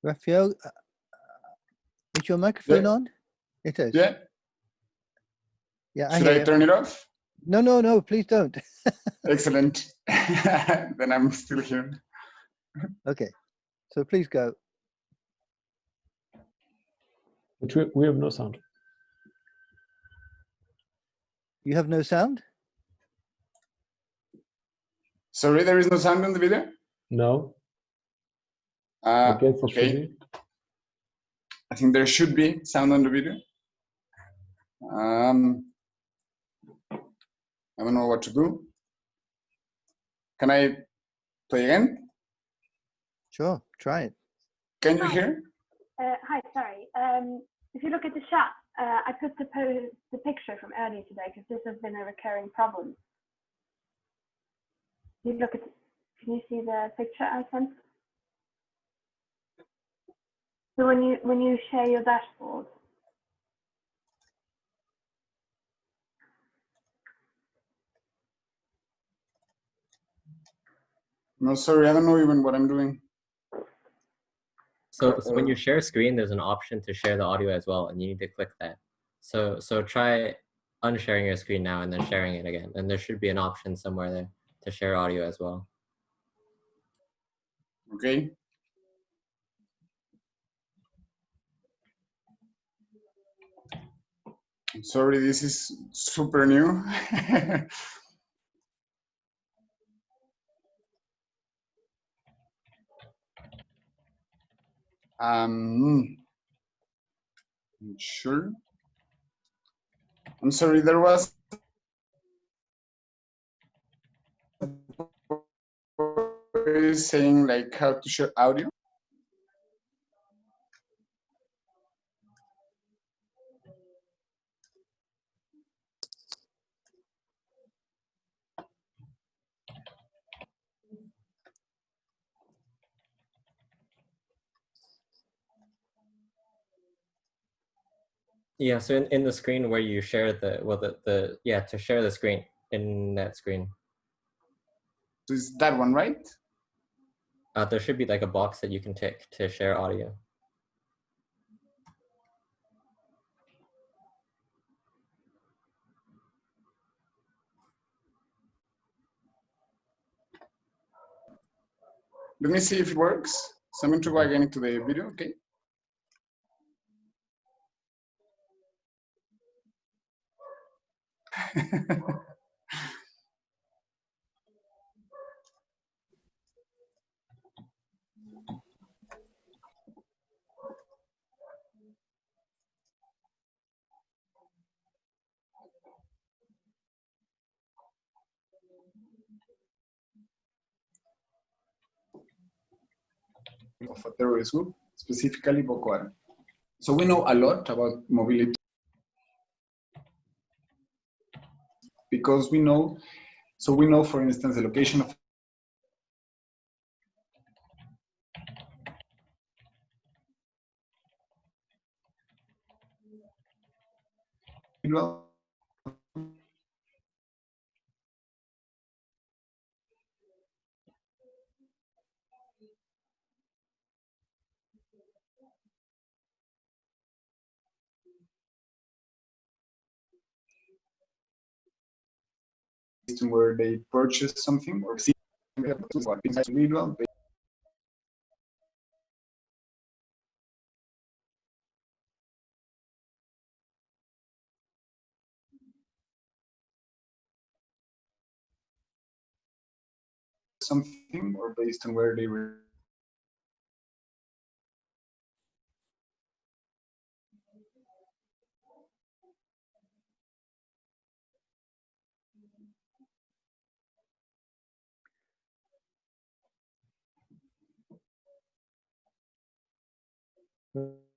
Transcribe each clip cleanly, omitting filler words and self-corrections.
Rafael, is your microphone on? It is. Yeah. Yeah. Should I turn it off? No, no, no, please don't. Excellent. Then I'm still here. Okay, so please go. But we have no sound. You have no sound? Sorry, there is no sound on the video? No. Okay. I think there should be sound on the video. I don't know what to do. Can I play again? Sure, try it. Can you hear? Hi, sorry. If you look at the chat, I put the picture from earlier today because this has been a recurring problem. You look at, can you see the picture I sent? So when you share your dashboard, No, sorry, I don't know even what I'm doing. So when you share a screen, there's an option to share the audio as well, and you need to click that. So try unsharing your screen now and then sharing it again. And there should be an option somewhere there to share audio as well. Okay. I'm sorry, this is super new. I'm sure. I'm sorry, there was saying like how to share audio. Yeah, so in the screen where you share to share the screen in that screen. So is that one, right? There should be like a box that you can tick to share audio. Let me see if it works. So I'm going to go again into the video, okay? Of a terrorist group, specifically Boko Haram. So we know a lot about mobility because we know, for instance, the location of where they purchase something or see individual. Something or based on where they were.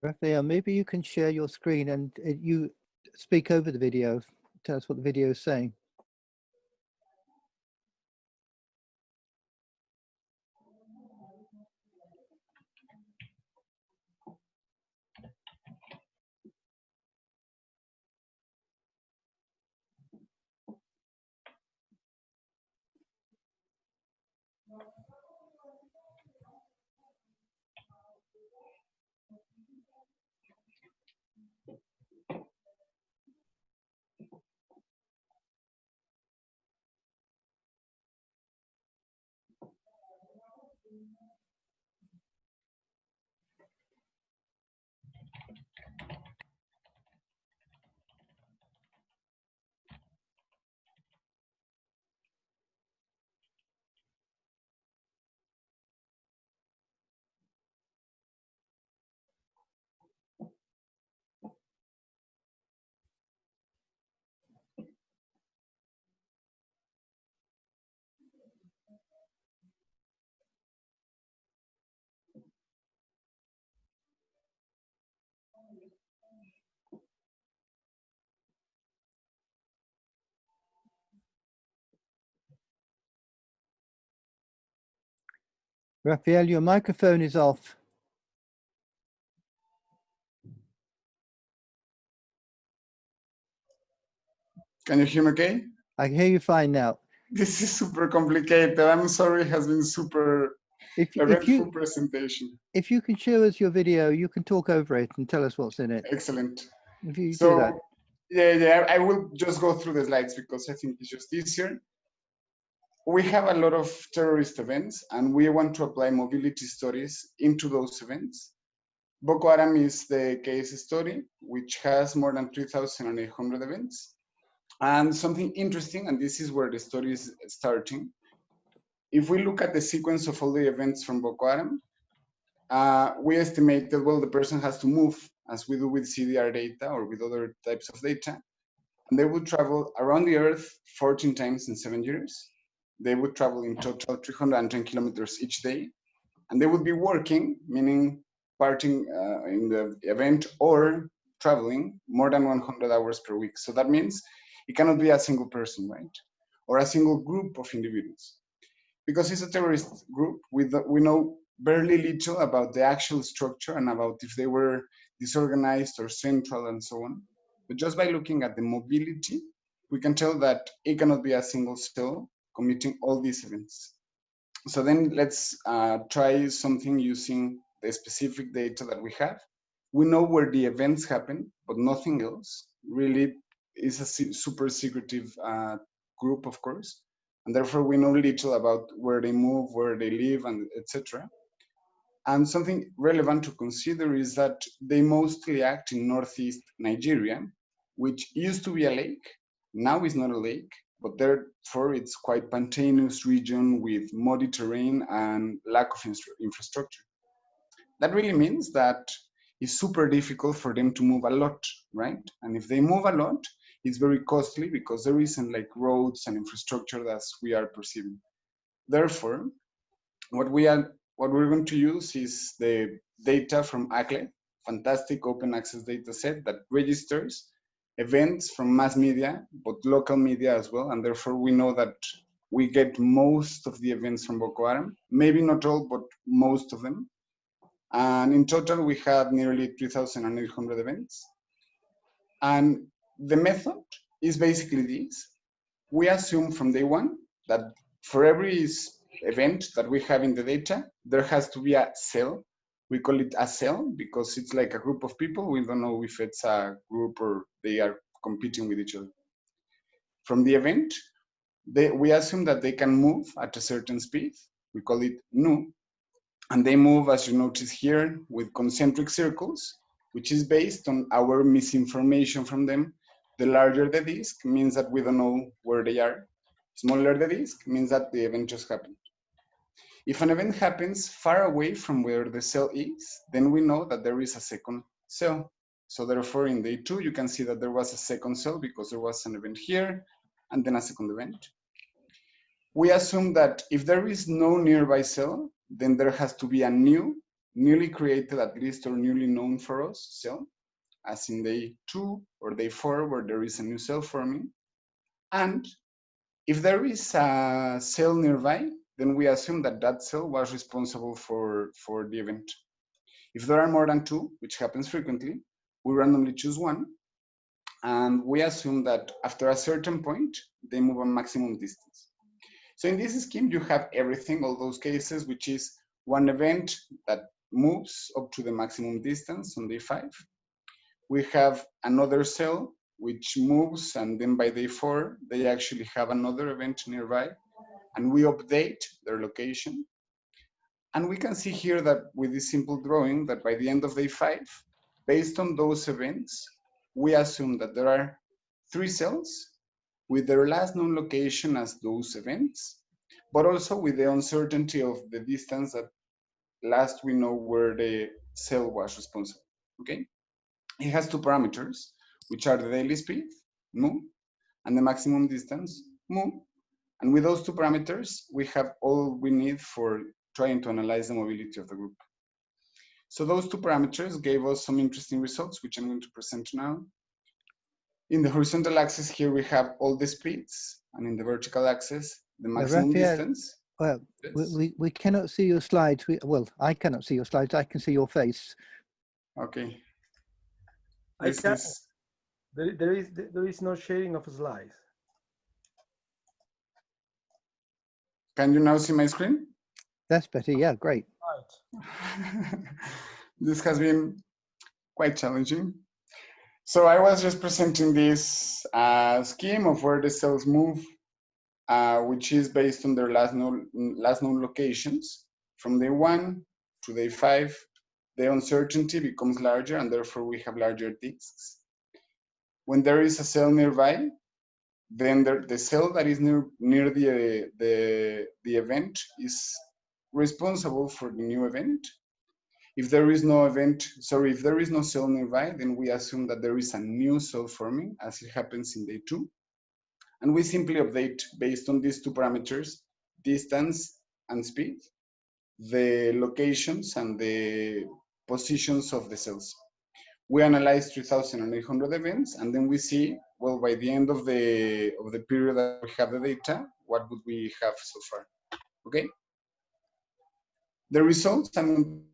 Rafael, maybe you can share your screen and you speak over the video. Tell us what the video is saying. Rafael, your microphone is off. Can you hear me okay? I can hear you fine now. This is super complicated. I'm sorry, it has been super If eventful presentation. If you can show us your video, you can talk over it and tell us what's in it. Excellent. If you So, do that. Yeah, I will just go through the slides because I think it's just easier. We have a lot of terrorist events and we want to apply mobility studies into those events. Boko Haram is the case study, which has more than 3,800 events. And something interesting, and this is where the story is starting. If we look at the sequence of all the events from Boko Haram, we estimate that, well, the person has to move, as we do with CDR data or with other types of data, and they would travel around the Earth 14 times in 7 years. They would travel in total 310 kilometers each day, and they would be working, meaning parting in the event or traveling more than 100 hours per week. So that means it cannot be a single person, right? Or a single group of individuals. Because it's a terrorist group, we know barely little about the actual structure and about if they were disorganized or central and so on. But just by looking at the mobility, we can tell that it cannot be a single cell committing all these events. So then let's try something using the specific data that we have. We know where the events happen, but nothing else. Really is a super secretive group, of course. And therefore we know little about where they move, where they live, and etc. And something relevant to consider is that they mostly act in northeast Nigeria, which used to be a lake, now is not a lake, but therefore it's quite pantaneous region with muddy terrain and lack of infrastructure. That really means that it's super difficult for them to move a lot, right? And if they move a lot, it's very costly because there isn't like roads and infrastructure as we are perceiving. Therefore, what we're going to use is the data from ACLE, fantastic open access data set that registers events from mass media, but local media as well. And therefore we know that we get most of the events from Boko Haram, maybe not all, but most of them. And in total, we have nearly 3,800 events. And the method is basically this. We assume from day one that for every event that we have in the data, there has to be a cell. We call it a cell because it's like a group of people. We don't know if it's a group or they are competing with each other. From the event, we assume that they can move at a certain speed. We call it nu. And they move, as you notice here, with concentric circles, which is based on our misinformation from them. The larger the disk means that we don't know where they are. Smaller the disk means that the event just happened. If an event happens far away from where the cell is, then we know that there is a second cell. So therefore, in day 2, you can see that there was a second cell because there was an event here and then a second event. We assume that if there is no nearby cell, then there has to be a newly created at least or newly known for us cell, as in day 2 or day 4 where there is a new cell forming. And if there is a cell nearby, then we assume that that cell was responsible for the event. If there are more than 2, which happens frequently, we randomly choose one, and we assume that after a certain point, they move a maximum distance. So in this scheme, you have everything, all those cases, which is one event that moves up to the maximum distance on day 5. We have another cell which moves, and then by day 4, they actually have another event nearby, and we update their location. And we can see here that with this simple drawing, that by the end of day 5, based on those events, we assume that there are 3 cells with their last known location as those events, but also with the uncertainty of the distance that last we know where the cell was responsible, okay? It has 2 parameters, which are the daily speed, mu, and the maximum distance, mu. And with those 2 parameters, we have all we need for trying to analyze the mobility of the group. So those 2 parameters gave us some interesting results, which I'm going to present now. In the horizontal axis here, we have all the speeds, and in the vertical axis, the maximum Rafael, distance. Well, Yes. we cannot see your slides. Well, I cannot see your slides. I can see your face. Okay. I This can. is There is no sharing of slides. Can you now see my screen? That's better. Yeah, great. Right. This has been quite challenging. So I was just presenting this scheme of where the cells move, which is based on their last known locations. From day 1 to day 5, the uncertainty becomes larger, and therefore we have larger disks. When there is a cell nearby, then the cell that is near the event is responsible for the new event. If there is no if there is no cell nearby, then we assume that there is a new cell forming, as it happens in day 2. And we simply update based on these two parameters, distance and speed, the locations and the positions of the cells. We analyze 3,800 events, and then we see, well, by the end of the period that we have the data, what would we have so far? Okay. The results, I mean,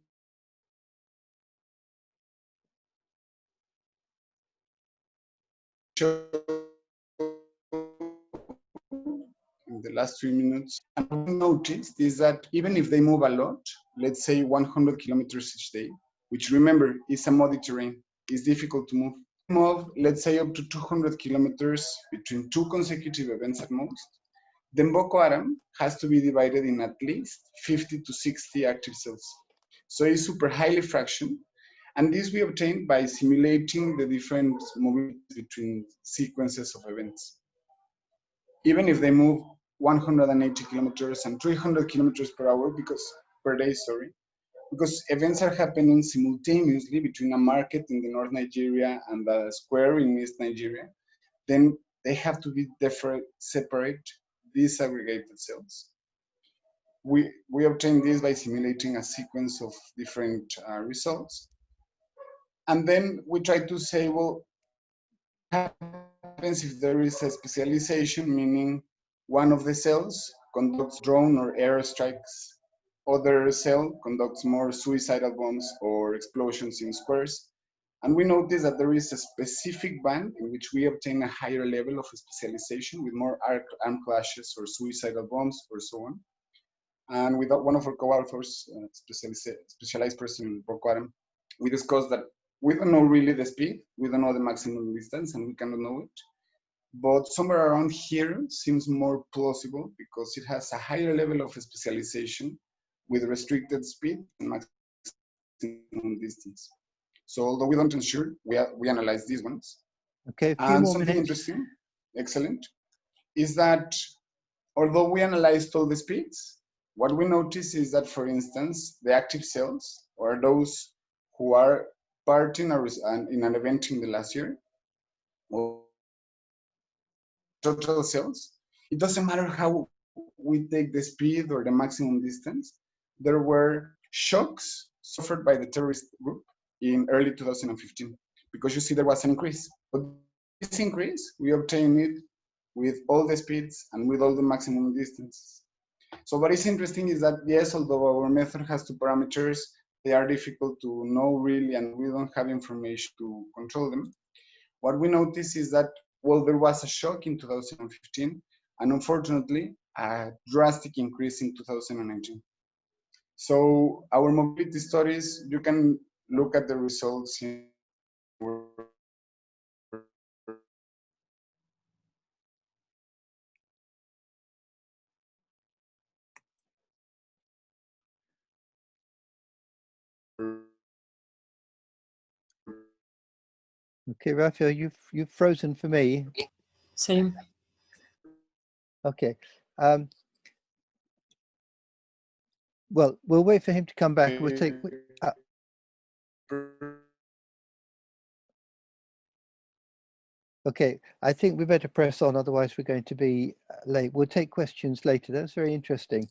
in the last 3 minutes, and what we noticed is that even if they move a lot, let's say 100 kilometers each day, which remember is a muddy terrain, is difficult to move, let's say up to 200 kilometers between 2 consecutive events at most, then Boko Haram has to be divided in at least 50 to 60 active cells. So it's super highly fractioned. And this we obtained by simulating the different mobility between sequences of events. Even if they move 180 kilometers and 300 kilometers per hour per day, because events are happening simultaneously between a market in the North Nigeria and a square in East Nigeria, then they have to be separate, disaggregated cells. We obtain this by simulating a sequence of different results. And then we try to say, well, what happens if there is a specialization, meaning one of the cells conducts drone or air strikes, other cell conducts more suicidal bombs or explosions in squares. And we notice that there is a specific band in which we obtain a higher level of specialization with more armed clashes or suicidal bombs or so on. And with one of our co-authors, specialized person in Boko Haram, we discussed that we don't know really the speed, we don't know the maximum distance, and we cannot know it. But somewhere around here seems more plausible because it has a higher level of specialization with restricted speed and maximum distance. So although we don't ensure, we analyze these ones. Okay, a few And more something minutes. interesting, excellent, is that although we analyzed all the speeds, what we notice is that, for instance, the active cells, or those who are part in an event in the last year, or total cells, it doesn't matter how we take the speed or the maximum distance, there were shocks suffered by the terrorist group in early 2015, because you see there was an increase. But this increase, we obtained it with all the speeds and with all the maximum distances. So what is interesting is that, yes, although our method has 2 parameters, they are difficult to know really, and we don't have information to control them. What we notice is that, well, there was a shock in 2015, and unfortunately, a drastic increase in 2019. So our mobility studies, you can look at the results in Okay, Rafael, you've frozen for me. Same. Okay. Well, we'll wait for him to come back. We'll take. Okay, I think we better press on, otherwise we're going to be late. We'll take questions later. That's very interesting.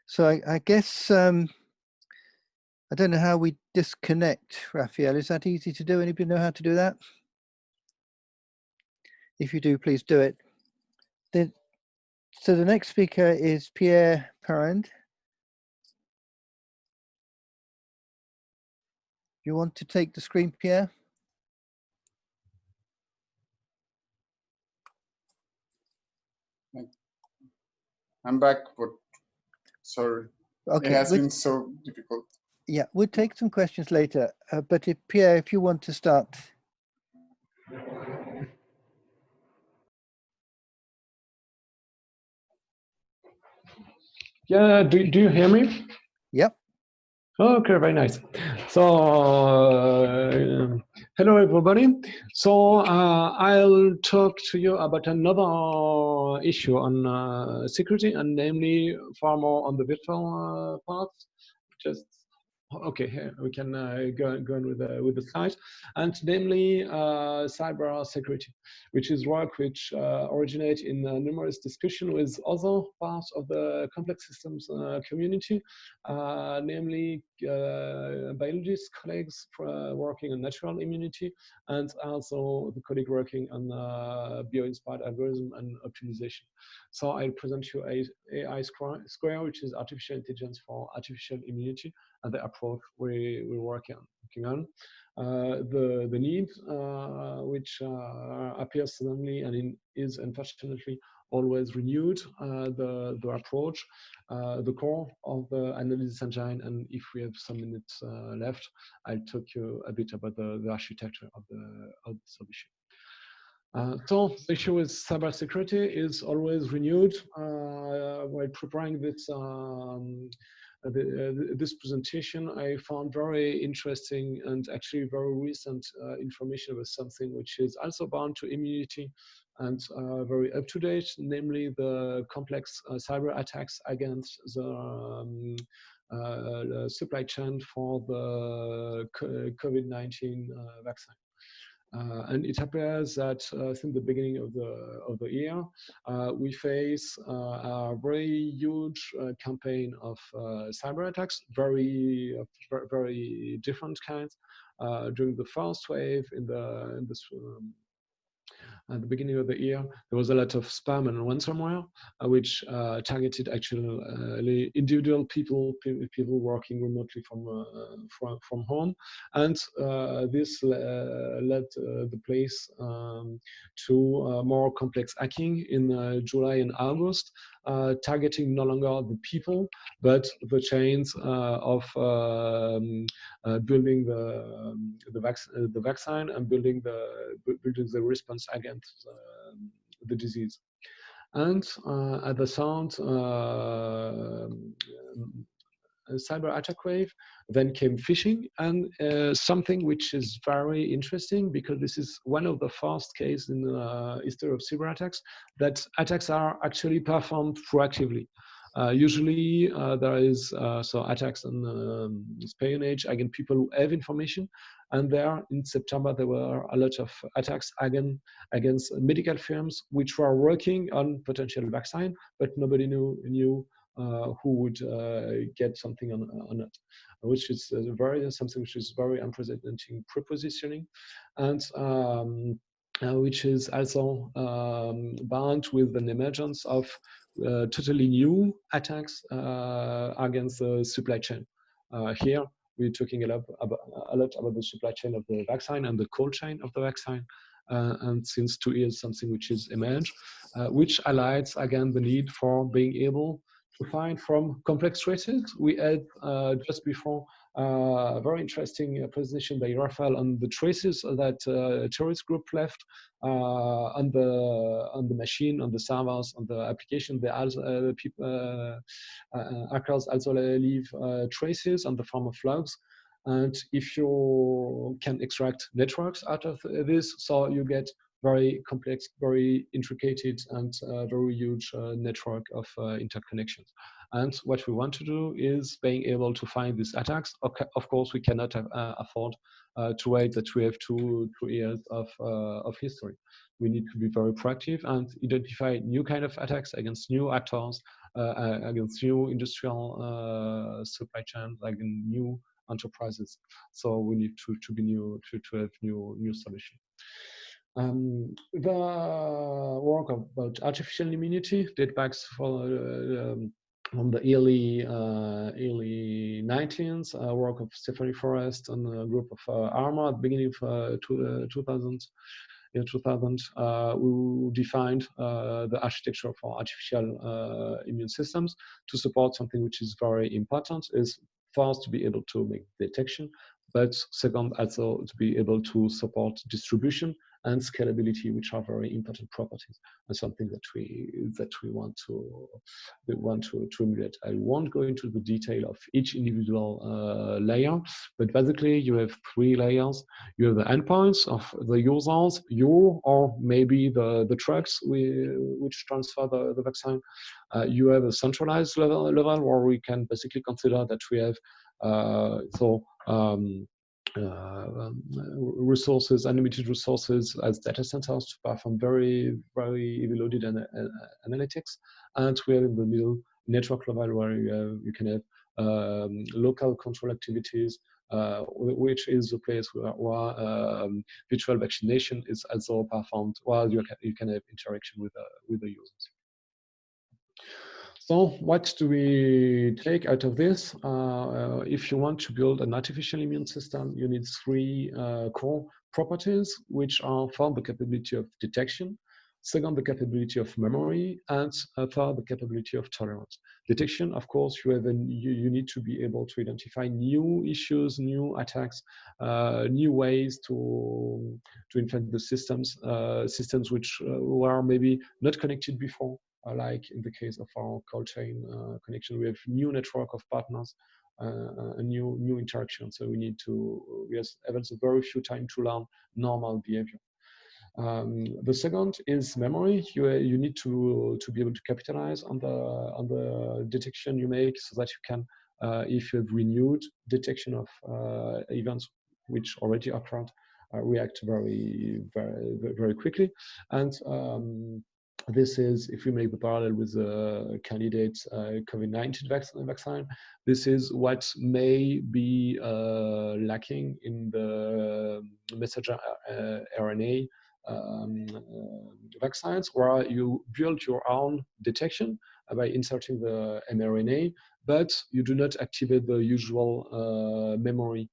So I guess I don't know how we disconnect, Rafael. Is that easy to do? Anybody know how to do that? If you do, please do it. So the next speaker is Pierre Parrend. You want to take the screen, Pierre? I'm back, but sorry. Okay. It has been so difficult. Yeah, we'll take some questions later. But if Pierre, if you want to start. Yeah, do you hear me? Yep. Okay, very nice. So, hello everybody. So, I'll talk to you about another issue on security, and namely far more on the virtual part. Just okay, here we can go on with the slide, and namely cyber security, which is work which originates in numerous discussion with other parts of the complex systems community, namely biologists, colleagues working on natural immunity, and also the colleague working on bio-inspired algorithm and optimization. So I'll present you AI Square, which is artificial intelligence for artificial immunity, and the approach we're working on. The need, which appears suddenly and is unfortunately always renewed, the approach, the core of the analysis engine, and if we have some minutes left, I'll talk you a bit about the architecture of the solution. So the issue with cybersecurity is always renewed. While preparing this this presentation, I found very interesting and actually very recent information about something which is also bound to immunity and very up to date, namely the complex cyber attacks against the supply chain for the COVID-19 vaccine. And it appears that since the beginning of the year, we face a very huge campaign of cyber attacks, very different kinds. During the first wave at the beginning of the year, there was a lot of spam and ransomware, which targeted actually individual people working remotely from home, and this led the place to more complex hacking in July and August, targeting no longer the people but the chains of building the vaccine and building the response against the disease. And at the sound, a cyber attack wave, then came phishing, and something which is very interesting because this is one of the first cases in the history of cyber attacks that attacks are actually performed proactively. Usually there is so attacks on espionage against people who have information, and there in September there were a lot of attacks against medical firms which were working on potential vaccine, but nobody knew who would get something on it, which is something which is very unprecedented prepositioning, and which is also bound with an emergence of totally new attacks against the supply chain. Here we're talking a lot about the supply chain of the vaccine and the cold chain of the vaccine. And since 2 years, something which is emerged, which highlights again the need for being able to find from complex traces. We had just before a very interesting presentation by Rafael on the traces that terrorist group left on the machine, on the servers, on the application. Hackers also leave traces on the form of logs. And if you can extract networks out of this, so you get very complex, very intricate, and very huge network of interconnections. And what we want to do is being able to find these attacks. Okay, of course, we cannot afford to wait that we have two years of history. We need to be very proactive and identify new kind of attacks against new actors, against new industrial supply chains, like new enterprises. So we need to have new solutions. The work about artificial immunity dates back from the early 19th, work of Stephanie Forrest and a group of Arma at the beginning of 2000. In 2000, we defined the architecture for artificial immune systems to support something which is very important, is first to be able to make detection, but second also to be able to support distribution and scalability, which are very important properties, and something that we want to emulate. I won't go into the detail of each individual layer, but basically you have 3 layers. You have the endpoints of the users, you or maybe the trucks which transfer the vaccine. You have a centralized level where we can basically consider that we have resources, unlimited resources as data centers to perform very, very heavy loaded analytics. And we have in the middle network level where you can have local control activities, which is the place where virtual vaccination is also performed, while you can have interaction with the users. So what do we take out of this? If you want to build an artificial immune system, you need 3 core properties, which are first, the capability of detection, second, the capability of memory, and third, the capability of tolerance. Detection, of course, you need to be able to identify new issues, new attacks, new ways to infect the systems which were maybe not connected before. Like in the case of our cold chain connection, we have new network of partners, a new interaction. So we need to, have also very few time to learn normal behavior. The second is memory. You need to be able to capitalize on the detection you make, so that you can, if you have renewed detection of events which already occurred, react very, very, very quickly. And this is, if we make the parallel with the candidate COVID-19 vaccine, this is what may be lacking in the messenger RNA vaccines, where you build your own detection by inserting the mRNA, but you do not activate the usual memory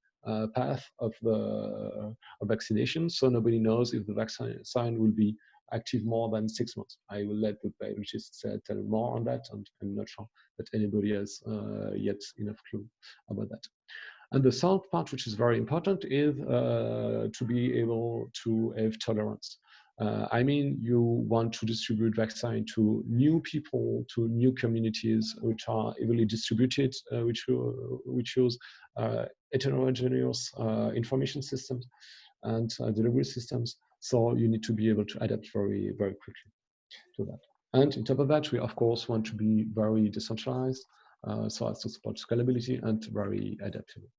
path of the vaccination, so nobody knows if the vaccine will be active more than 6 months. I will let the biologists tell more on that, and I'm not sure that anybody has yet enough clue about that. And the third part, which is very important, is to be able to have tolerance. I mean, you want to distribute vaccine to new people, to new communities which are evenly distributed, which use heterogeneous information systems and delivery systems. So you need to be able to adapt very, very quickly to that. And on top of that, we of course want to be very decentralized, so as to support scalability and very adaptable.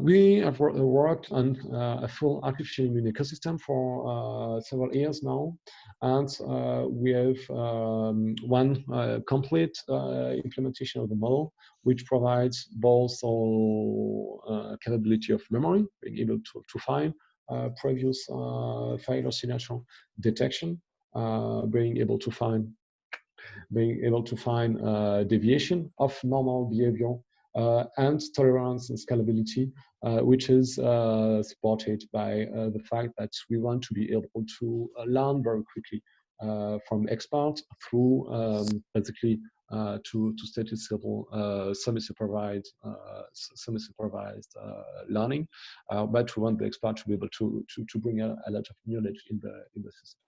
We have worked on a full artificial immune ecosystem for several years now, and we have one complete implementation of the model, which provides both capability of memory, being able to find previous failure or signature detection, being able to find deviation of normal behavior, and tolerance and scalability, which is supported by the fact that we want to be able to learn very quickly from experts through basically to statistical semi-supervised learning, but we want the expert to be able to bring a lot of knowledge in the system.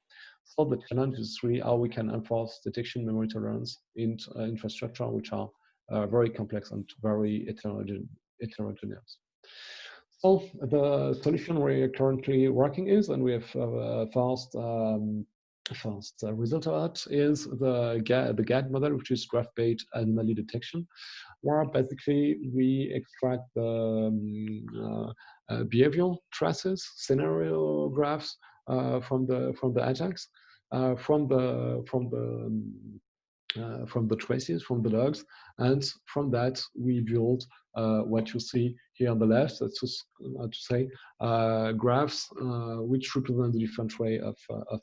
So the challenge is really how we can enforce detection, memory, tolerance in infrastructure which are very complex and very heterogeneous. So the solution we're currently working is, and we have first result of that, is the GAD model, which is graph-based anomaly detection, where basically we extract the behavioral traces, scenario graphs from the attacks, from the traces, from the logs, and from that we build what you see here on the left. That's to say graphs which represent the different way of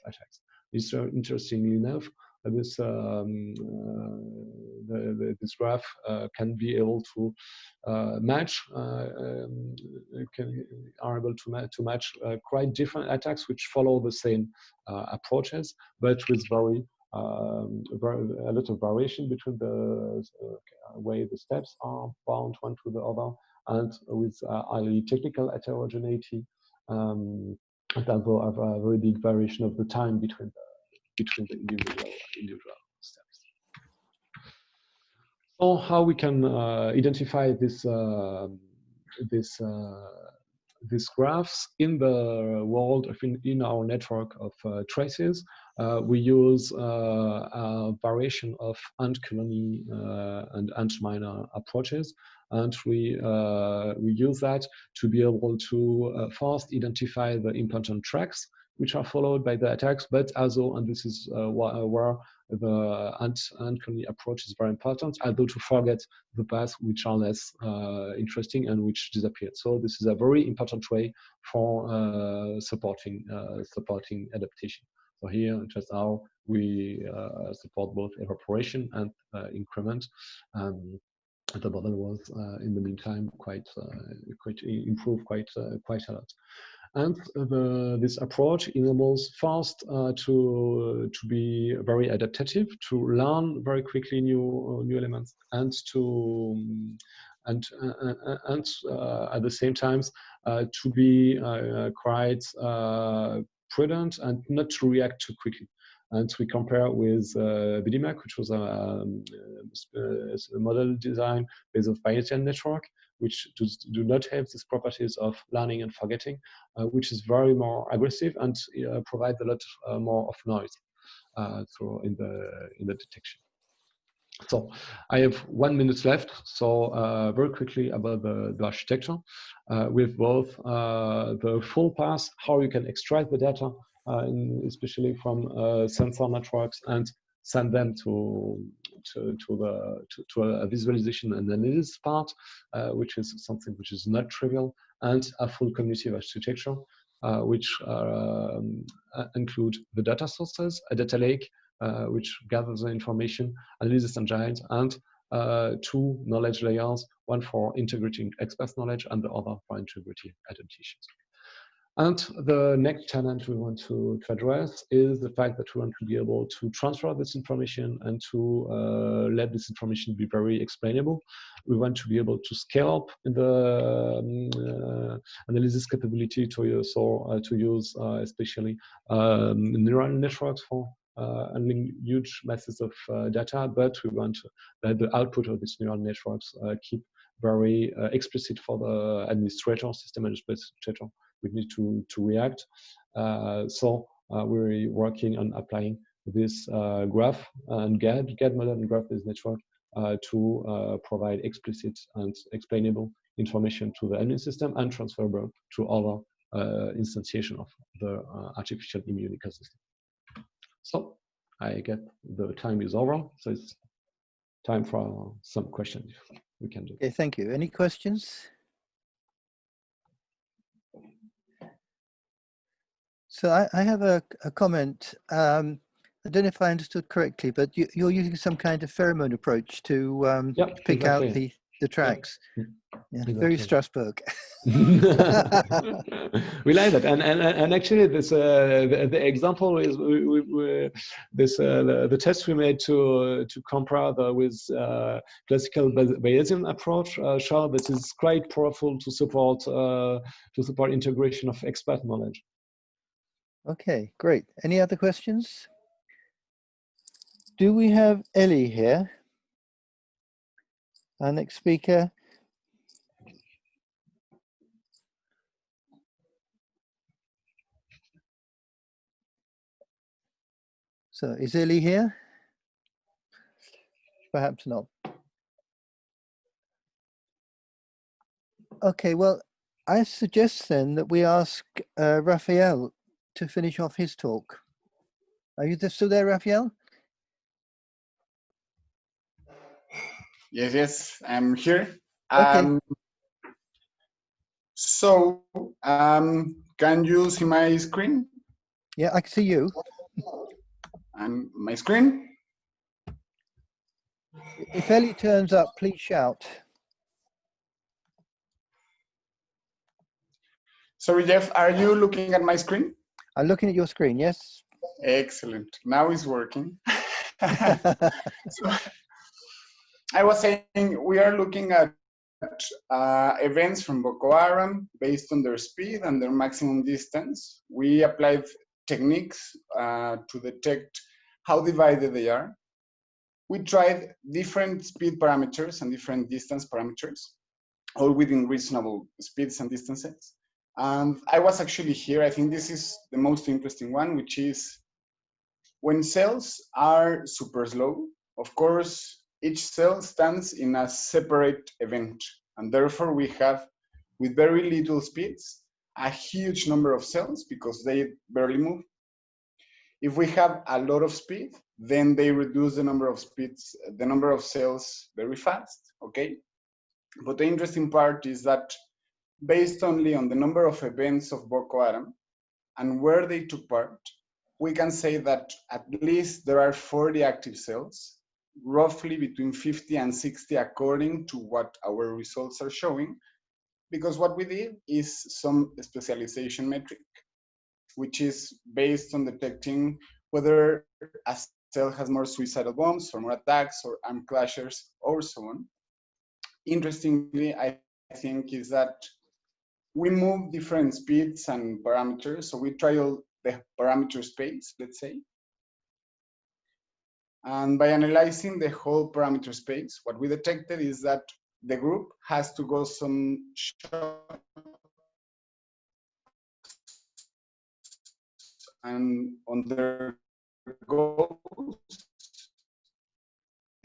attacks. Interestingly enough, this this graph can be able to match, are able to match quite different attacks which follow the same approaches, but with a lot of variation between the way the steps are bound one to the other, and with highly technical heterogeneity, and also have a very big variation of the time between the individual steps. So how we can identify these graphs in the world in our network of traces? We use a variation of ant colony and ant miner approaches, and we use that to be able to first identify the important tracks which are followed by the attacks, but also, and this is where the ant colony approach is very important, although to forget the paths which are less interesting and which disappear. So this is a very important way for supporting adaptation. So here, just how we support both evaporation and increment. The model was, in the meantime, quite improved quite a lot. And this approach enables first to be very adaptive, to learn very quickly new elements, and at the same time to be quite prudent and not to react too quickly. And we compare with BDMAC, which was a model design based on Bayesian network, which do not have these properties of learning and forgetting, which is very more aggressive and provides a lot more of noise in the detection. So I have 1 minute left. So very quickly about the architecture, with both the full path, how you can extract the data, especially from sensor networks, and send them to a visualization and analysis part, which is something which is not trivial, and a full cognitive architecture, which include the data sources, a data lake, which gathers the information, analysis engines, and two knowledge layers, one for integrating expert knowledge and the other for integrating adaptations. And the next challenge we want to address is the fact that we want to be able to transfer this information and to let this information be very explainable. We want to be able to scale up in the analysis capability to use, especially neural networks for handling huge masses of data, but we want that the output of these neural networks keep very explicit for the administrator, system administrator. We need to react. So we're working on applying this graph and GAD model and graph-based network to provide explicit and explainable information to the admin system and transferable to other instantiation of the artificial immune ecosystem. So I get the time is over, so it's time for some questions we can do. Okay, thank you. Any questions? So I have a comment. I don't know if I understood correctly, but you're using some kind of pheromone approach to pick out the tracks. Yeah. Yeah, exactly. Very Strasbourg. We like that, and actually, this the example is the test we made to compare with classical Bayesian approach show that it's quite powerful to support integration of expert knowledge. Okay, great. Any other questions? Do we have Elie here? Our next speaker. So is Elie here? Perhaps not. Okay, well, I suggest then that we ask Rafael to finish off his talk. Are you still there, Rafael? Yes, I'm here. Okay. So, can you see my screen? Yeah, I can see you. And my screen? If Elie turns up, please shout. Sorry, Jeff, are you looking at my screen? I'm looking at your screen, yes? Excellent. Now it's working. So, I was saying we are looking at events from Boko Haram based on their speed and their maximum distance. We applied techniques to detect how divided they are. We tried different speed parameters and different distance parameters, all within reasonable speeds and distances. And I was actually here, I think this is the most interesting one, which is when cells are super slow, of course, each cell stands in a separate event. And therefore we have, with very little speeds, a huge number of cells because they barely move. If we have a lot of speed, then they reduce the number of speeds, the number of cells very fast, okay? But the interesting part is that based only on the number of events of Boko Haram and where they took part, we can say that at least there are 40 active cells, roughly between 50 and 60 according to what our results are showing, because what we did is some specialization metric, which is based on detecting whether a cell has more suicidal bombs or more attacks or armed clashes or so on. Interestingly, I think is that we move different speeds and parameters. So we trial the parameter space, let's say. And by analyzing the whole parameter space, what we detected is that the group has to go some shocks and on their goals,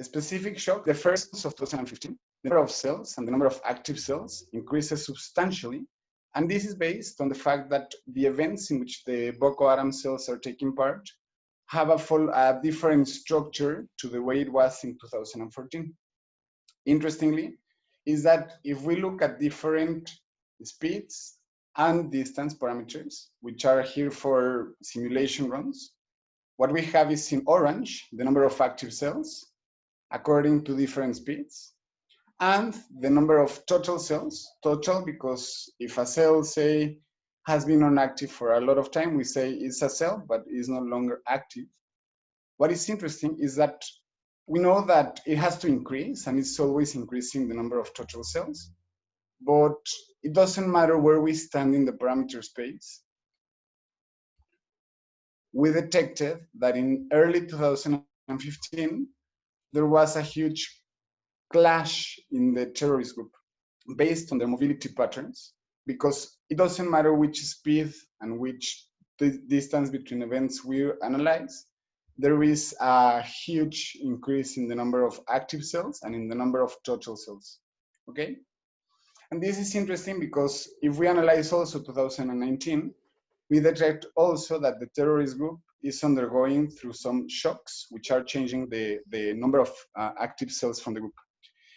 a specific shock, the first of 2015, the number of cells and the number of active cells increases substantially. And this is based on the fact that the events in which the Boko Haram cells are taking part have a different structure to the way it was in 2014. Interestingly, is that if we look at different speeds and distance parameters, which are here for simulation runs, what we have is in orange, the number of active cells according to different speeds, and the number of total cells, total because if a cell, say, has been inactive for a lot of time, we say it's a cell, but it's no longer active. What is interesting is that we know that it has to increase, and it's always increasing the number of total cells, but it doesn't matter where we stand in the parameter space. We detected that in early 2015, there was a huge clash in the terrorist group based on their mobility patterns, because it doesn't matter which speed and which distance between events we analyze, there is a huge increase in the number of active cells and in the number of total cells, okay? And this is interesting because if we analyze also 2019, we detect also that the terrorist group is undergoing through some shocks, which are changing the number of active cells from the group.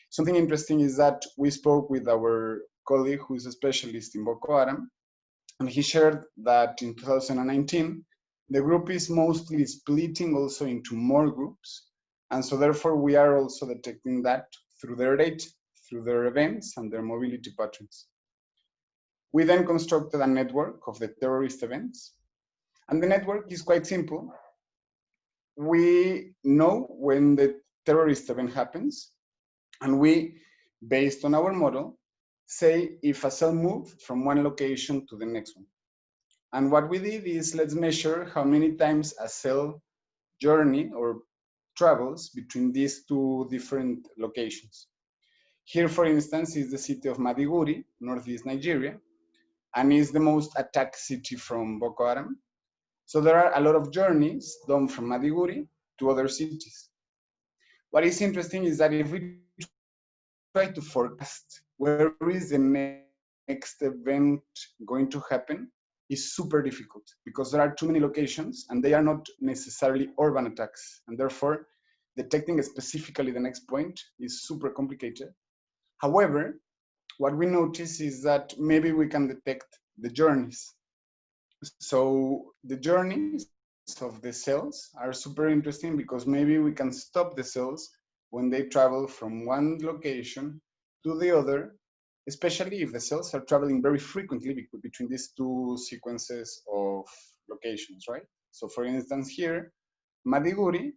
Something interesting is that we spoke with our colleague who is a specialist in Boko Haram, and he shared that in 2019, the group is mostly splitting also into more groups. And so therefore we are also detecting that through their data, through their events and their mobility patterns. We then constructed a network of the terrorist events. And the network is quite simple. We know when the terrorist event happens, and we, based on our model, say if a cell moved from one location to the next one. And what we did is let's measure how many times a cell journey or travels between these two different locations. Here, for instance, is the city of Maiduguri, northeast Nigeria, and is the most attacked city from Boko Haram. So there are a lot of journeys done from Maiduguri to other cities. What is interesting is that if we try to forecast where is the next event going to happen, is super difficult because there are too many locations and they are not necessarily urban attacks. And therefore, detecting specifically the next point is super complicated. However, what we notice is that maybe we can detect the journeys. So the journeys of the cells are super interesting because maybe we can stop the cells when they travel from one location to the other, especially if the cells are traveling very frequently between these two sequences of locations, right? So for instance here, Madiguri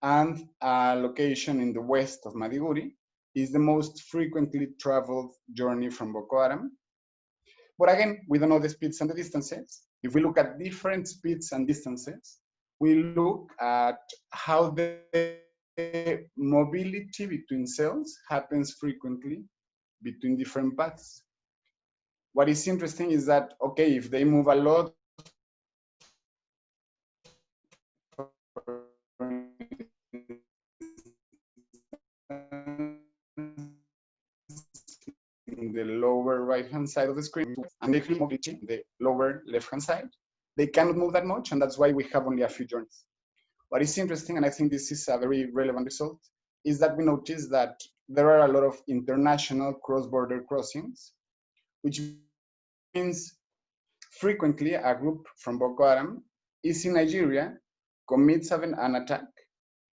and a location in the west of Madiguri is the most frequently traveled journey from Boko Haram. But again, we don't know the speeds and the distances. If we look at different speeds and distances, we look at how the mobility between cells happens frequently between different paths. What is interesting is that, okay, if they move a lot, in the lower right-hand side of the screen, and they feel mobility in the lower left-hand side, they cannot move that much, and that's why we have only a few journeys. What is interesting, and I think this is a very relevant result, is that we notice that there are a lot of international cross-border crossings, which means frequently a group from Boko Haram is in Nigeria, commits an attack,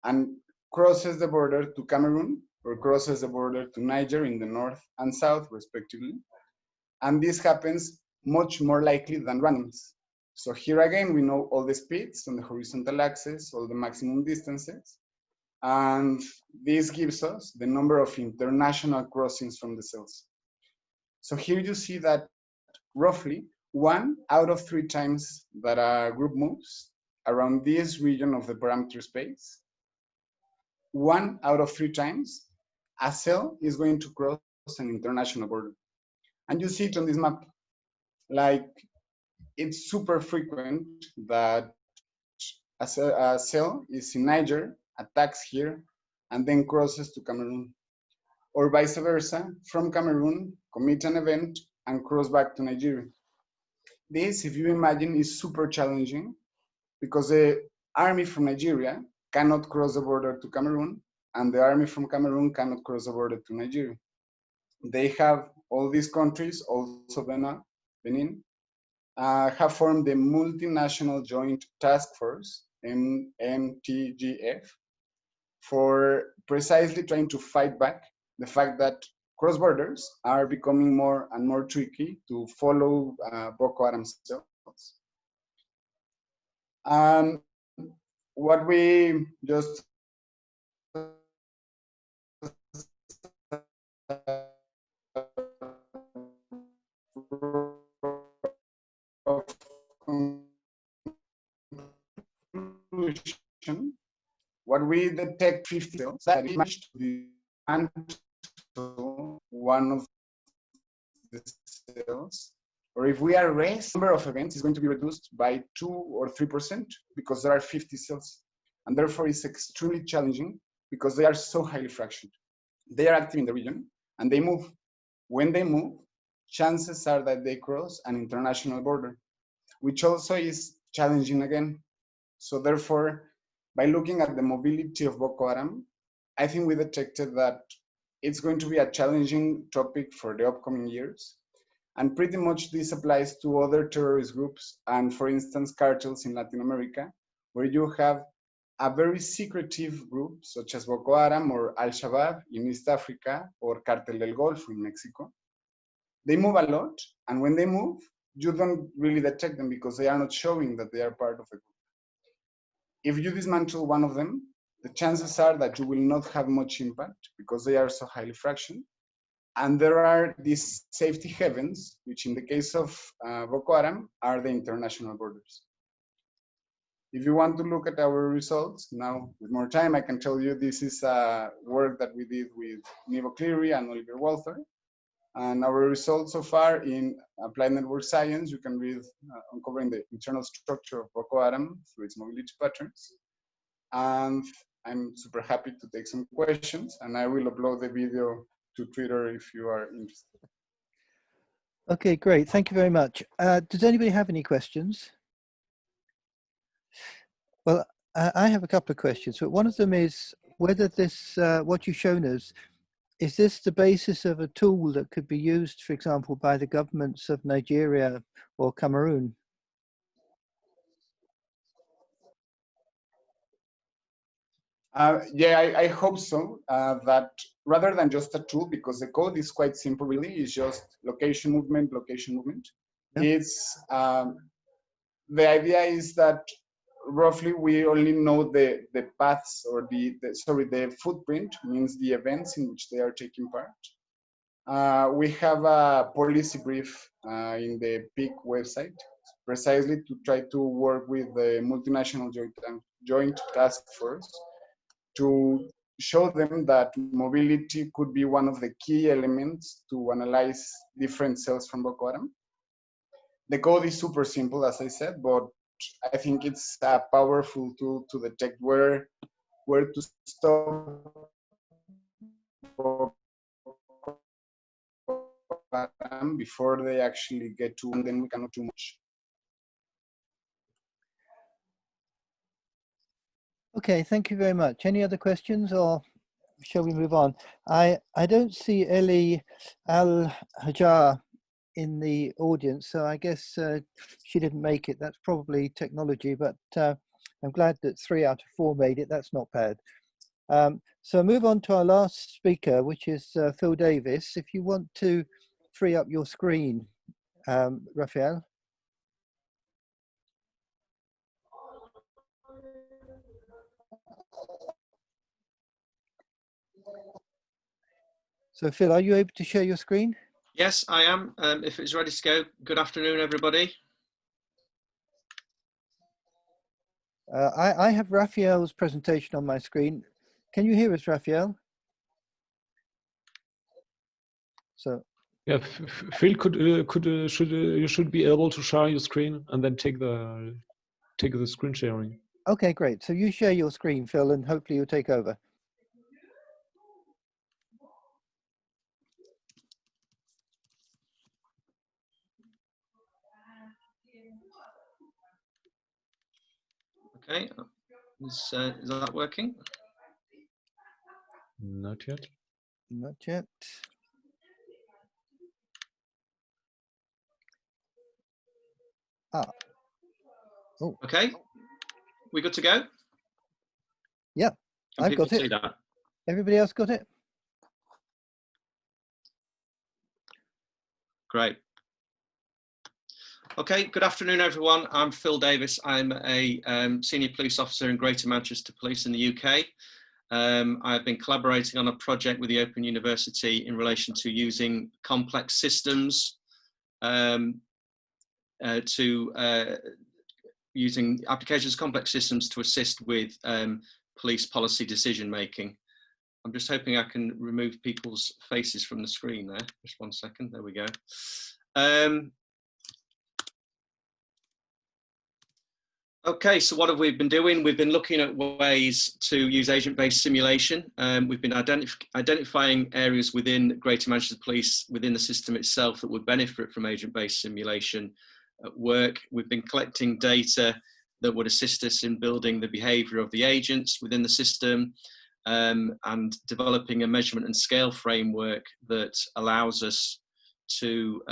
and crosses the border to Cameroon, or crosses the border to Niger in the north and south, respectively. And this happens much more likely than randoms. So here again, we know all the speeds on the horizontal axis, all the maximum distances, and this gives us the number of international crossings from the cells. So here you see that roughly 1 out of 3 times that a group moves around this region of the parameter space, 1 out of 3 times, a cell is going to cross an international border. And you see it on this map. Like, it's super frequent that a cell is in Niger, attacks here, and then crosses to Cameroon. Or vice versa, from Cameroon, commit an event, and cross back to Nigeria. This, if you imagine, is super challenging because the army from Nigeria cannot cross the border to Cameroon, and the army from Cameroon cannot cross the border to Nigeria. They have all these countries, also Benin, have formed the Multinational Joint Task Force, MTGF, for precisely trying to fight back the fact that cross borders are becoming more and more tricky to follow Boko Haram cells. What we just what we detect 50 cells that match to one of the cells, or if we arrest the number of events is going to be reduced by 2 or 3% because there are 50 cells, and therefore it's extremely challenging because they are so highly fractioned. They are active in the region and they move. When they move, chances are that they cross an international border, which also is challenging again. So therefore, by looking at the mobility of Boko Haram, I think we detected that it's going to be a challenging topic for the upcoming years. And pretty much this applies to other terrorist groups and, for instance, cartels in Latin America, where you have a very secretive group such as Boko Haram or Al-Shabaab in East Africa or Cartel del Golfo in Mexico. They move a lot, and when they move, you don't really detect them because they are not showing that they are part of the group. If you dismantle one of them, the chances are that you will not have much impact because they are so highly fractioned. And there are these safety havens, which in the case of Boko Haram are the international borders. If you want to look at our results, now with more time, I can tell you this is work that we did with Neave and Olivier Walther. And our results so far in applied network science, you can read uncovering the internal structure of Boko Haram through its mobility patterns. And I'm super happy to take some questions, and I will upload the video to Twitter if you are interested. Okay, great. Thank you very much. Does anybody have any questions? Well, I have a couple of questions, but one of them is, whether this, what you've shown us, is this the basis of a tool that could be used, for example, by the governments of Nigeria or Cameroon? Yeah, I hope so. That rather than just a tool, because the code is quite simple, really, it's just location movement, location movement. Yeah. It's the idea is that roughly we only know the paths or the footprint, means the events in which they are taking part. We have a policy brief in the PIC website, precisely to try to work with the multinational joint task force to show them that mobility could be one of the key elements to analyze different cells from Boko Haram. The code is super simple, as I said, but I think it's a powerful tool to detect where to stop Boko Haram before they actually get to, and then we cannot do much. Okay, thank you very much. Any other questions, or shall we move on? I don't see Elie Alhajjar in the audience, so I guess she didn't make it. That's probably technology, but I'm glad that 3 out of 4 made it. That's not bad. So move on to our last speaker, which is Phil Davies. If you want to free up your screen, Rafael. So Phil, are you able to share your screen? Yes, I am. If it's ready to go, good afternoon, everybody. I have Raphael's presentation on my screen. Can you hear us, Rafael? So. Yeah, Phil, you should be able to share your screen and then take the screen sharing. Okay, great. So you share your screen, Phil, and hopefully you'll take over. Okay, is that working? Not yet. Not yet. Ah. Oh. Okay, we good to go? Yeah, I've got it. Everybody else got it? Great. Okay, good afternoon, everyone. I'm Phil Davies. I'm a senior police officer in Greater Manchester Police in the UK. I've been collaborating on a project with the Open University in relation to using complex systems using applications of complex systems to assist with police policy decision making. I'm just hoping I can remove people's faces from the screen there. Just 1 second, there we go. Okay, so what have we been doing? We've been looking at ways to use agent-based simulation. We've been identifying areas within Greater Manchester Police, within the system itself, that would benefit from agent-based simulation work. We've been collecting data that would assist us in building the behaviour of the agents within the system, and developing a measurement and scale framework that allows us to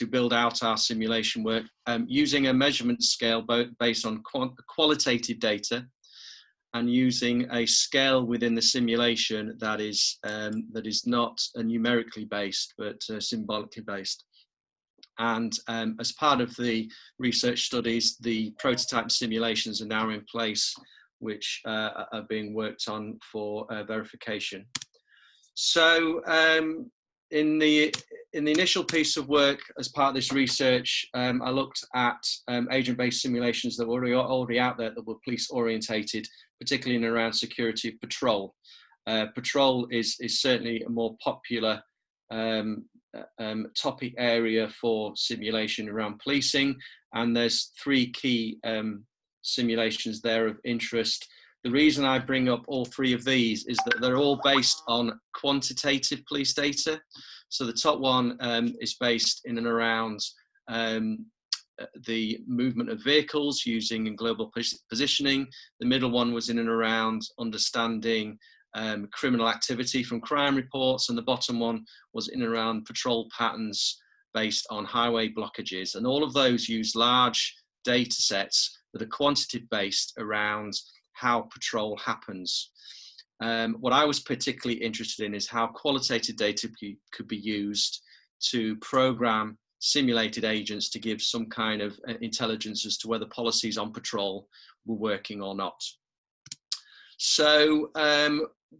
build out our simulation work using a measurement scale based on qualitative data, and using a scale within the simulation that is not numerically based but symbolically based. And as part of the research studies, the prototype simulations are now in place, which are being worked on for verification. So in the initial piece of work as part of this research, I looked at agent-based simulations that were already out there that were police orientated, particularly in and around security of patrol. Patrol is certainly a more popular topic area for simulation around policing, and there's 3 key simulations there of interest. The reason I bring up all 3 of these is that they're all based on quantitative police data. So the top one is based in and around the movement of vehicles using global positioning. The middle one was in and around understanding criminal activity from crime reports, and the bottom one was in and around patrol patterns based on highway blockages. And all of those use large data sets that are quantitative based around how patrol happens. What I was particularly interested in is how qualitative data could be used to program simulated agents to give some kind of intelligence as to whether policies on patrol were working or not. So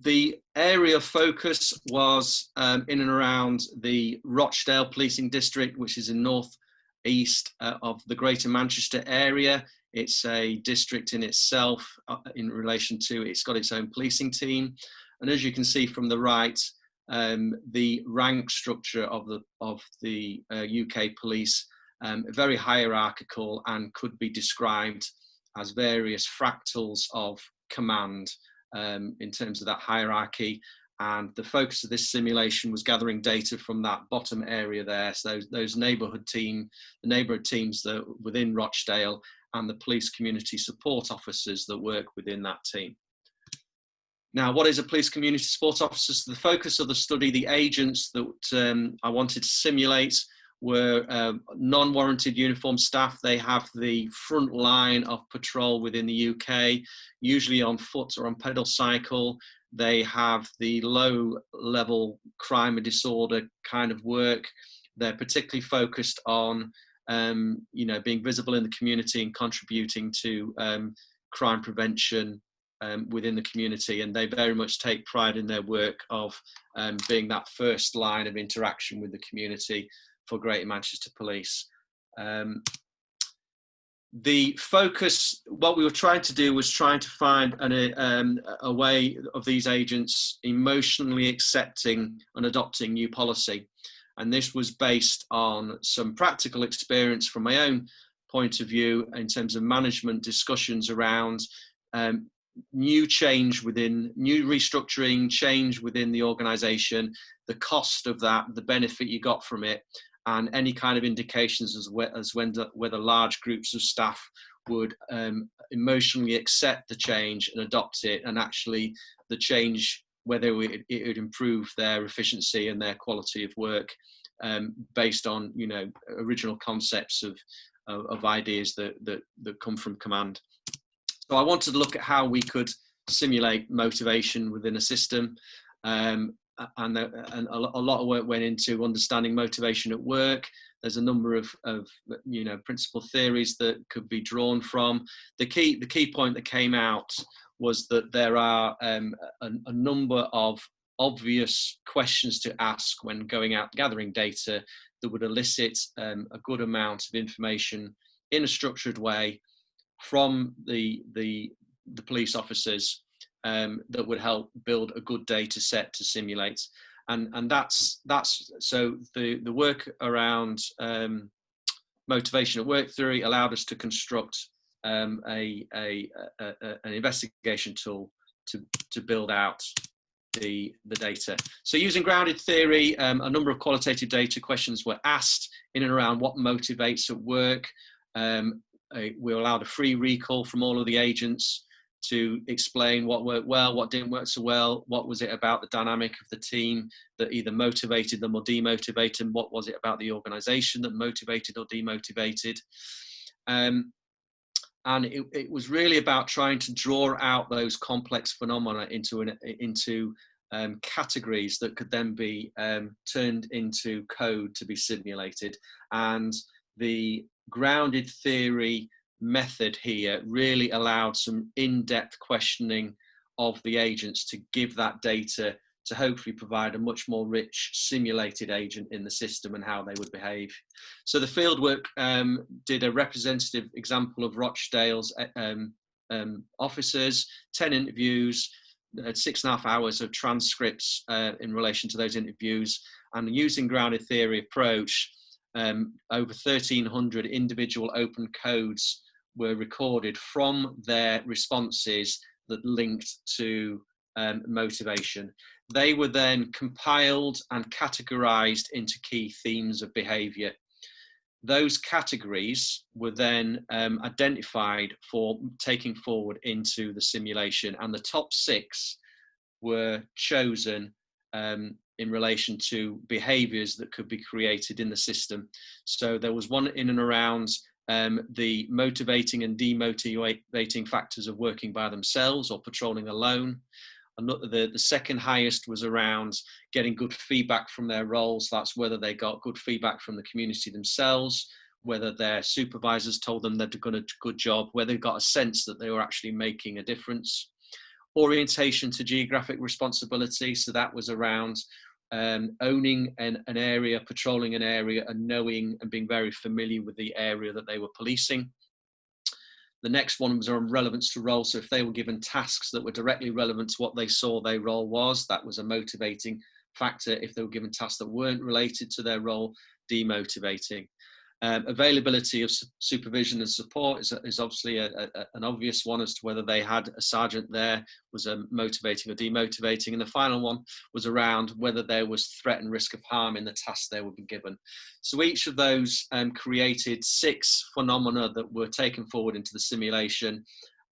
the area of focus was in and around the Rochdale Policing District, which is in north-east of the Greater Manchester area. It's a district in itself in relation to, it's got its own policing team. And as you can see from the right, the rank structure of the UK police, very hierarchical and could be described as various fractals of command in terms of that hierarchy. And the focus of this simulation was gathering data from that bottom area there. So those neighbourhood teams that were within Rochdale, and the police community support officers that work within that team. Now, what is a police community support officer? So the focus of the study, the agents that I wanted to simulate were non-warranted uniformed staff. They have the front line of patrol within the UK, usually on foot or on pedal cycle. They have the low-level crime and disorder kind of work. They're particularly focused on being visible in the community and contributing to crime prevention within the community, and they very much take pride in their work of being that first line of interaction with the community for Greater Manchester Police. The focus, what we were trying to do was trying to find a way of these agents emotionally accepting and adopting new policy. And this was based on some practical experience from my own point of view in terms of management discussions around new change within, new restructuring, change within the organisation, the cost of that, the benefit you got from it, and any kind of indications as whether large groups of staff would emotionally accept the change and adopt it, and actually the change, whether it would improve their efficiency and their quality of work based on, original concepts of ideas that come from command. So I wanted to look at how we could simulate motivation within a system, and a lot of work went into understanding motivation at work. There's a number of principal theories that could be drawn from. The key point that came out was that there are a number of obvious questions to ask when going out gathering data that would elicit a good amount of information in a structured way from the police officers that would help build a good data set to simulate. And that's so the work around motivation at work theory allowed us to construct an investigation tool to build out the data. So using grounded theory, a number of qualitative data questions were asked in and around what motivates at work. We allowed a free recall from all of the agents to explain what worked well, what didn't work so well, what was it about the dynamic of the team that either motivated them or demotivated them, what was it about the organisation that motivated or demotivated. And it was really about trying to draw out those complex phenomena into categories that could then be turned into code to be simulated. And the grounded theory method here really allowed some in-depth questioning of the agents to give that data to hopefully provide a much more rich simulated agent in the system and how they would behave. So the fieldwork did a representative example of Rochdale's officers, 10 interviews, 6.5 hours of transcripts in relation to those interviews, and using grounded theory approach, over 1,300 individual open codes were recorded from their responses that linked to motivation. They were then compiled and categorized into key themes of behavior. those categories were then identified for taking forward into the simulation, and the top 6 were chosen in relation to behaviors that could be created in the system. So there was one in and around the motivating and demotivating factors of working by themselves or patrolling alone. The second highest was around getting good feedback from their roles. That's whether they got good feedback from the community themselves, whether their supervisors told them they'd done a good job, whether they got a sense that they were actually making a difference. Orientation to geographic responsibility. So that was around owning an area, patrolling an area, and knowing and being very familiar with the area that they were policing. The next one was on relevance to role. So if they were given tasks that were directly relevant to what they saw their role was, that was a motivating factor. If they were given tasks that weren't related to their role, demotivating. Availability of supervision and support is obviously an obvious one as to whether they had a sergeant there was motivating or demotivating. And the final one was around whether there was threat and risk of harm in the tasks they would be given. So each of those created 6 phenomena that were taken forward into the simulation,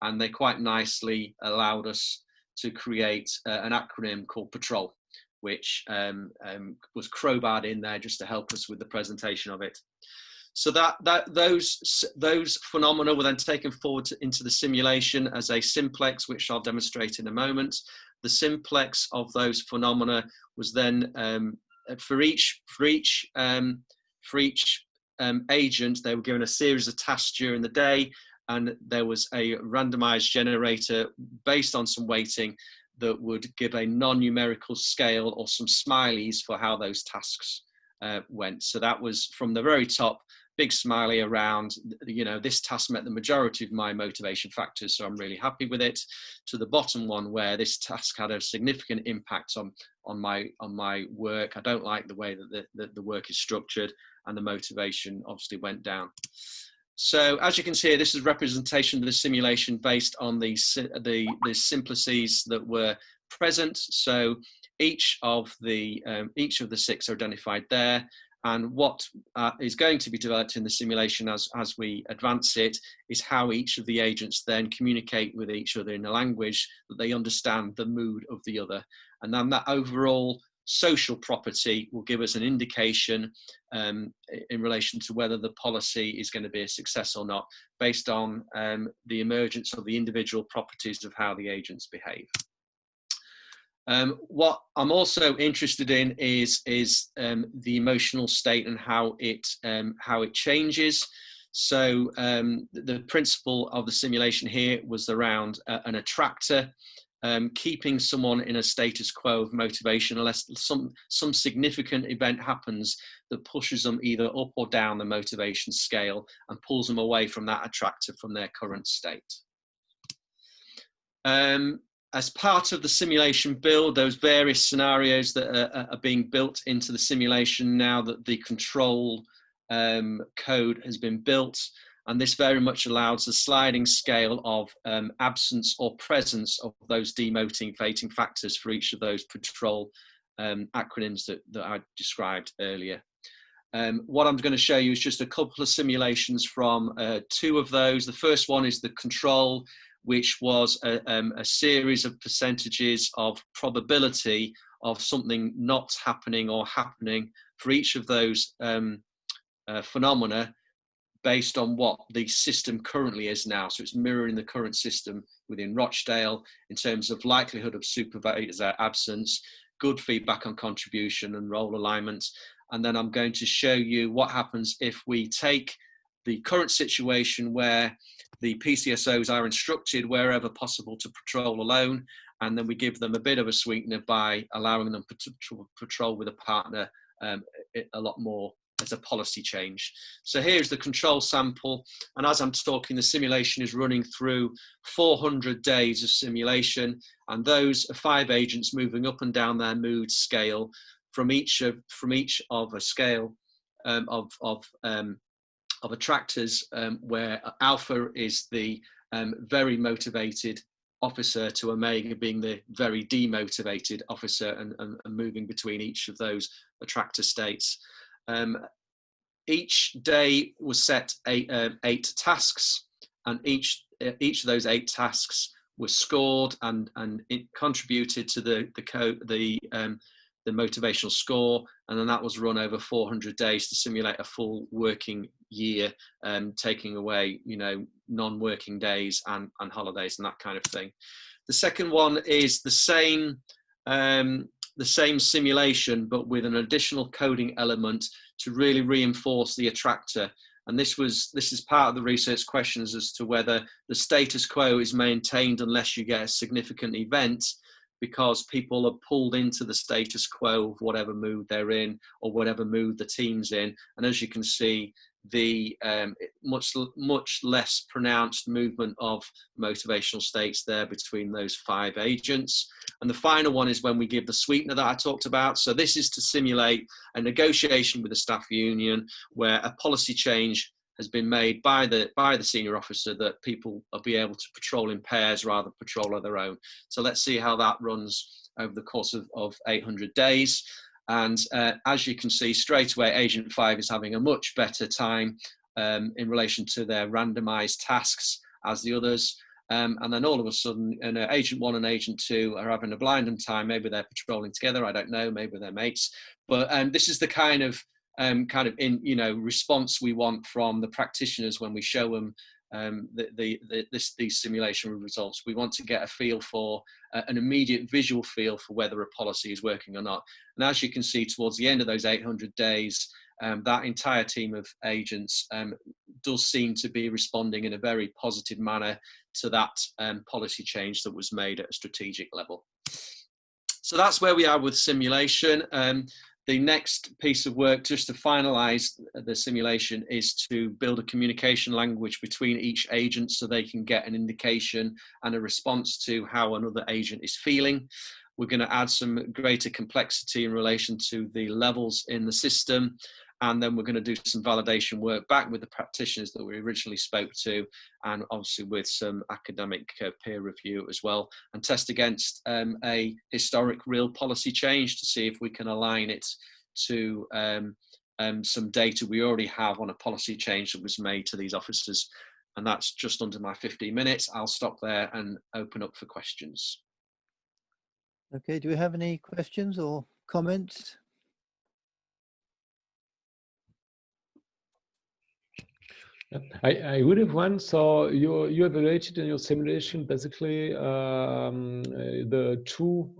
and they quite nicely allowed us to create an acronym called PATROL, which was crowbarred in there just to help us with the presentation of it. So those phenomena were then taken forward into the simulation as a simplex, which I'll demonstrate in a moment. The simplex of those phenomena was then for each agent, they were given a series of tasks during the day, and there was a randomized generator based on some weighting that would give a non-numerical scale or some smileys for how those tasks went. So that was from the very top, big smiley around, you know, this task met the majority of my motivation factors, so I'm really happy with it, to the bottom one where this task had a significant impact on my work. I don't like the way that the work is structured, and the motivation obviously went down. So as you can see, this is representation of the simulation based on the simplices that were present. So each of the 6 are identified there. And what is going to be developed in the simulation as we advance it is how each of the agents then communicate with each other in a language that they understand the mood of the other. And then that overall social property will give us an indication in relation to whether the policy is going to be a success or not, based on the emergence of the individual properties of how the agents behave. What I'm also interested in is the emotional state and how it changes. So the principle of the simulation here was around an attractor, keeping someone in a status quo of motivation unless some significant event happens that pushes them either up or down the motivation scale and pulls them away from that attractor from their current state. As part of the simulation build, those various scenarios that are being built into the simulation now that the control code has been built, and this very much allows a sliding scale of absence or presence of those demotivating factors for each of those patrol acronyms that I described earlier. What I'm going to show you is just a couple of simulations from 2 of those. The first one is the control, which was a series of percentages of probability of something not happening or happening for each of those phenomena based on what the system currently is now. So it's mirroring the current system within Rochdale in terms of likelihood of supervisor absence, good feedback on contribution and role alignment. And then I'm going to show you what happens if we take the current situation where the PCSOs are instructed wherever possible to patrol alone, and then we give them a bit of a sweetener by allowing them to patrol with a partner a lot more as a policy change. So here's the control sample, and as I'm talking, the simulation is running through 400 days of simulation, and those are 5 agents moving up and down their mood scale from each of a scale of attractors, where alpha is the very motivated officer to omega being the very demotivated officer, and moving between each of those attractor states. each day was set 8 tasks, and each of those 8 tasks was scored, and it contributed to the motivational score, and then that was run over 400 days to simulate a full working year, taking away, you know, non-working days and holidays and that kind of thing. The second one is the same simulation, but with an additional coding element to really reinforce the attractor. And this is part of the research questions as to whether the status quo is maintained unless you get a significant event, because people are pulled into the status quo of whatever mood they're in or whatever mood the team's in. And as you can see, the much less pronounced movement of motivational states there between those 5 agents. And the final one is when we give the sweetener that I talked about. So this is to simulate a negotiation with the staff union where a policy change has been made by the senior officer that people will be able to patrol in pairs rather than patrol on their own. So let's see how that runs over the course of 800 days. And as you can see, straight away, Agent 5 is having a much better time in relation to their randomized tasks as the others. And then all of a sudden, Agent 1 and Agent 2 are having a blinding time. Maybe they're patrolling together, I don't know, maybe they're mates. But this is the kind of response we want from the practitioners when we show them these simulation results. We want to get a feel for an immediate visual feel for whether a policy is working or not. And as you can see, towards the end of those 800 days, that entire team of agents does seem to be responding in a very positive manner to that policy change that was made at a strategic level. So that's where we are with simulation. The next piece of work, just to finalize the simulation, is to build a communication language between each agent so they can get an indication and a response to how another agent is feeling. We're going to add some greater complexity in relation to the levels in the system. And then we're going to do some validation work back with the practitioners that we originally spoke to, and obviously with some academic peer review as well, and test against a historic real policy change to see if we can align it to some data we already have on a policy change that was made to these officers. And that's just under my 15 minutes. I'll stop there and open up for questions. Okay, do we have any questions or comments? I would have one. So you evaluated in your simulation basically the 2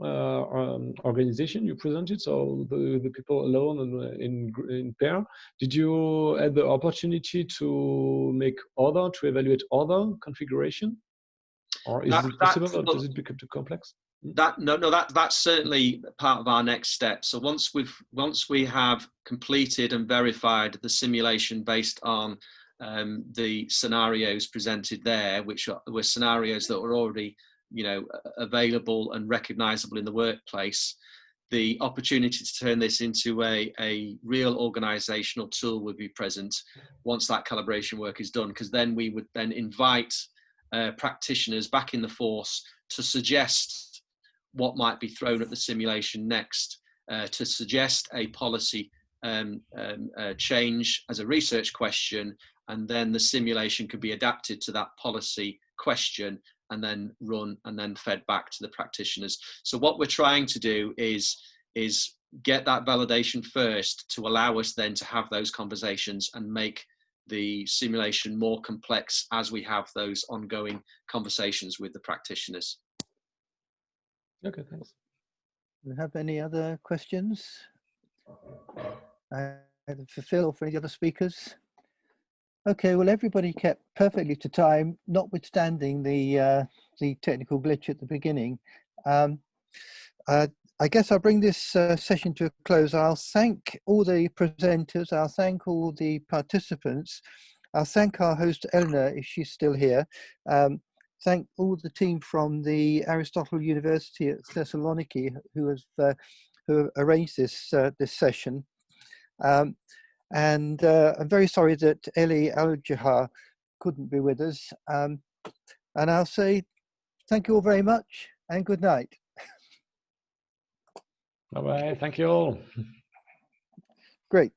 organizations you presented, so the people alone and in pair. Did you have the opportunity to evaluate other configuration, or is it possible, or does it become too complex? That's certainly part of our next step. So once we have completed and verified the simulation based on the scenarios presented there, which were scenarios that were already, available and recognizable in the workplace, the opportunity to turn this into a real organizational tool would be present once that calibration work is done, because then we would then invite practitioners back in the force to suggest what might be thrown at the simulation next, to suggest a policy change as a research question, and then the simulation could be adapted to that policy question and then run and then fed back to the practitioners. So what we're trying to do is get that validation first to allow us then to have those conversations and make the simulation more complex as we have those ongoing conversations with the practitioners. Okay, thanks. Do you have any other questions? Either for Phil or for any other speakers? Okay, well, everybody kept perfectly to time, notwithstanding the technical glitch at the beginning. I guess I'll bring this session to a close. I'll thank all the presenters. I'll thank all the participants. I'll thank our host, Eleanor, if she's still here. Thank all the team from the Aristotle University at Thessaloniki who arranged this session. And I'm very sorry that Elie Alhajjar couldn't be with us. And I'll say thank you all very much and good night. Bye-bye. Thank you all. Great.